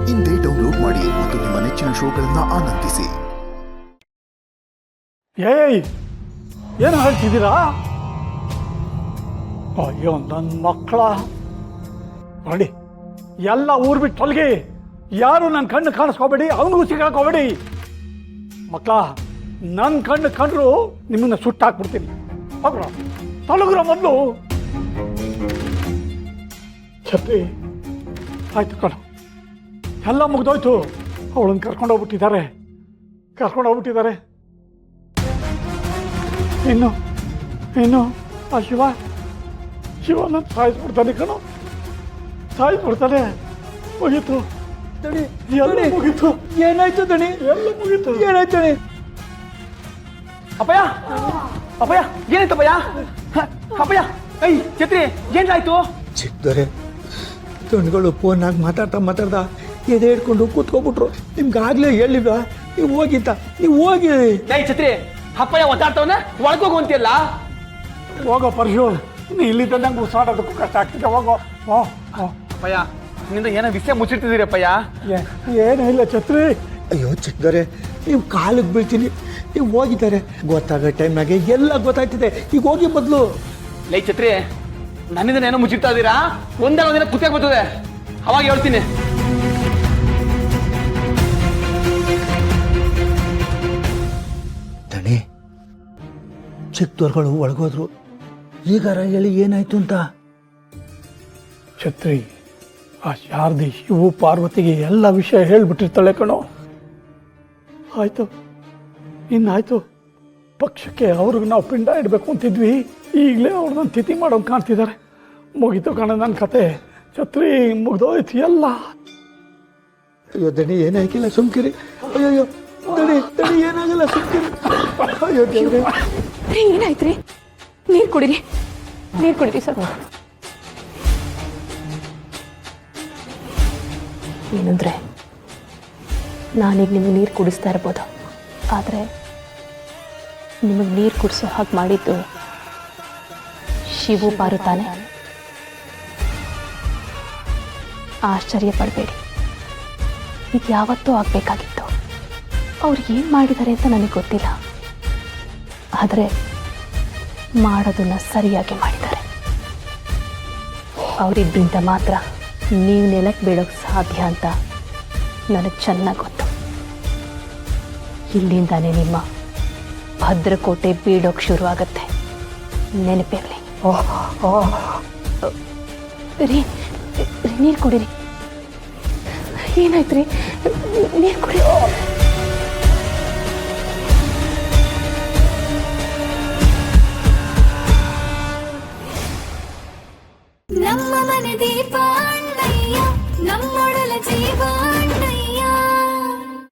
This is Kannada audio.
ಇಂದೇ ಡೌನ್ಲೋಡ್ ಮಾಡಿ ಮತ್ತು ನಿಮ್ಮ ನೆಚ್ಚಿನ ಶೋಗಳನ್ನ ಆನಂದಿಸಿ. ಏಯ್, ಏನು ಹೇಳ್ತಿದ್ದೀರಾ? ಅಯ್ಯೋ ನನ್ನ ಮಕ್ಕಳ ನೋಡಿ, ಎಲ್ಲ ಊರು ಬಿಟ್ಟು ತೊಲಗಿ. ಯಾರು ನನ್ನ ಕಣ್ಣು ಕಾಣಿಸ್ಕೋಬೇಡಿ, ಅವನಿಗೂ ಸಿಗಾಕೋಬೇಡಿ. ಮಕ್ಕಳ, ನನ್ನ ಕಣ್ಣು ಕಂಡ್ರು ನಿಮ್ಮನ್ನ ಸುಟ್ಟಾಕ್ಬಿಡ್ತೀನಿ. ಹೋಗ್ರ, ತೊಲಗ್ರ ಮೊದಲು. ಛತ್ರಿ ಆಯ್ತು ಕಣ, ಎಲ್ಲ ಮುಗ್ದೋಯ್ತು. ಅವಳನ್ನು ಕರ್ಕೊಂಡೋಗ್ಬಿಟ್ಟಿದ್ದಾರೆ. ಇನ್ನು ಆ ಶಿವ ನನ್ನ ಸಾಯಿಸ್ಬಿಡ್ತಾನೆ ಕಣೋ, ಸಾಯಿಸ್ಬಿಡ್ತಾನೆ. ಮುಗೀತು ದಣಿ, ಎಲ್ಲ ಮುಗೀತು. ಏನಾಯ್ತು ದಣಿ? ಎಲ್ಲ ಮುಗೀತು. ಏನಾಯ್ತು ದಣಿ? ಅಪ್ಪಯ್ಯ, ಏನಾಯ್ತಪ್ಪಯ್ಯ? ಅಪ್ಪಯ್ಯ, ಐ ಛತ್ರಿ, ಏನಾಯ್ತು? ಚಿಕ್ಕದೊರೆ ದೊಣ್ಣಗಳು ಫೋನಾಗಿ ಮಾತಾಡ್ತಾ ಎದೆ ಹಿಡ್ಕೊಂಡು ಕೂತ್ಕೊಬಿಟ್ರು. ನಿಮ್ಗಾಗ್ಲೇ ಹೇಳಿಲ್ವಾ ನೀವು ಹೋಗಿದ್ದ? ನೀವು ಹೋಗಿ. ಐ ಛತ್ರಿ, ಅಪ್ಪಯ್ಯ ಒತ್ತಾಡ್ತವನ ಒಳಗೋಗು ಅಂತಿಲ್ಲ. ಹೋಗೋ ಪರಶು, ನೀ ಇಲ್ಲಿ ತಂದಂಗೆ ಉಸಾಡೋದಕ್ಕೂ ಕಷ್ಟ ಆಗ್ತಿದೆ. ಹೋಗೋ. ಅಪ್ಪಯ್ಯ, ನಿನ್ನಿಂದ ಏನೋ ವಿಷಯ ಮುಚ್ಚಿಡ್ತಿದ್ದೀರಪ್ಪಯ್ಯ. ಏನೂ ಇಲ್ಲ ಛತ್ರಿ. ಅಯ್ಯೋ ಚಿಕ್ಕದೊರೆ, ನೀವು ಕಾಲಿಗೆ ಬೀಳ್ತೀನಿ. ನೀವು ಹೋಗಿದ್ದಾರೆ, ಗೊತ್ತಾಗೋ ಟೈಮ್ನಾಗೆ ಎಲ್ಲ ಗೊತ್ತಾಗ್ತಿದೆ. ಈಗ ಹೋಗಿ ಮೊದಲು. ಲೈ ಛತ್ರಿ, ನನ್ನಿಂದ ಏನೋ ಮುಚ್ಚಿಡ್ತಾ ಇದ್ದೀರಾ? ಒಂದಲ್ಲ ಒಂದಿನ ಕುತ್ತಿಗೆ ಬರ್ತದೆ, ಅವಾಗ ಹೇಳ್ತೀನಿ. ದಣಿ, ಚಿಕ್ಕದೊರ್ಗಳು ಒಳಗೋದ್ರು. ಈಗಾರ ಹೇಳಿ ಏನಾಯ್ತು ಅಂತ. ಛತ್ರಿ, ಆ ಶಾರದಿ ಶಿವು ಪಾರ್ವತಿಗೆ ಎಲ್ಲ ವಿಷಯ ಹೇಳ್ಬಿಟ್ಟಿರ್ತಾಳೆ ಕಣೋ. ಆಯ್ತು, ಇನ್ನಾಯ್ತು. ಪಕ್ಷಕ್ಕೆ ಅವ್ರಿಗೆ ನಾವು ಪಿಂಡ ಇಡಬೇಕು ಅಂತಿದ್ವಿ. ಈಗಲೇ ಅವ್ರನ್ನ ತಿಥಿ ಮಾಡೋದು ಕಾಣ್ತಿದ್ದಾರೆ. ಮುಗೀತು ಕಣ ನನ್ನ ಕತೆ. ಛತ್ರಿ, ಮುಗ್ದೋಯ್ತು ಎಲ್ಲ. ಅಯ್ಯೋ ದಣಿ, ಏನಾಗಿಲ್ಲ, ಸುಮ್ಕಿರಿ. ಅಯ್ಯೋ ದಣಿ ಏನಾಗಲ್ಲ, ಸುಮ್ಕಿರಿ. ಅಯ್ಯೋ ದೇವ್ರೆ. ಏನಾಯ್ತ್ರಿ? ನೀರು ಕುಡಿರಿ ಸ್ವಲ್ಪ. ಏನಂದ್ರೆ, ನಾನೀಗ ನಿಮಗೆ ನೀರು ಕುಡಿಸ್ತಾ ಇರ್ಬೋದು, ಆದರೆ ನಿಮಗೆ ನೀರು ಕುಡಿಸೋ ಹಾಗೆ ಮಾಡಿದ್ದು ಶಿವು ಪಾರು ತಾನೆ. ಆಶ್ಚರ್ಯ ಪಡಬೇಡಿ, ಇದು ಯಾವತ್ತೂ ಆಗಬೇಕಾಗಿತ್ತು. ಅವ್ರು ಏನು ಮಾಡಿದ್ದಾರೆ ಅಂತ ನನಗೆ ಗೊತ್ತಿಲ್ಲ, ಆದರೆ ಮಾಡೋದನ್ನ ಸರಿಯಾಗಿ ಮಾಡಿದ್ದಾರೆ. ಅವರಿದ್ರಿಂದ ಮಾತ್ರ ನೀವು ನೆಲಕ್ಕೆ ಬೀಳೋಕ್ಕೆ ಸಾಧ್ಯ ಅಂತ ನನಗೆ ಚೆನ್ನಾಗಿ ಗೊತ್ತು. ಇಲ್ಲಿಂದಾನೇ ನಿಮ್ಮ ಭದ್ರಕೋಟೆ ಬೀಳೋಕ್ಕೆ ಶುರುವಾಗತ್ತೆ, ನೆನಪಿರಲಿ. ರೀ, ನೀರು ಕುಡೀರಿ. ಏನಾಯ್ತು ರೀ? ನೀರು ಕುಡಿ. ನಮ್ಮ ಮನೆ ದೀಪ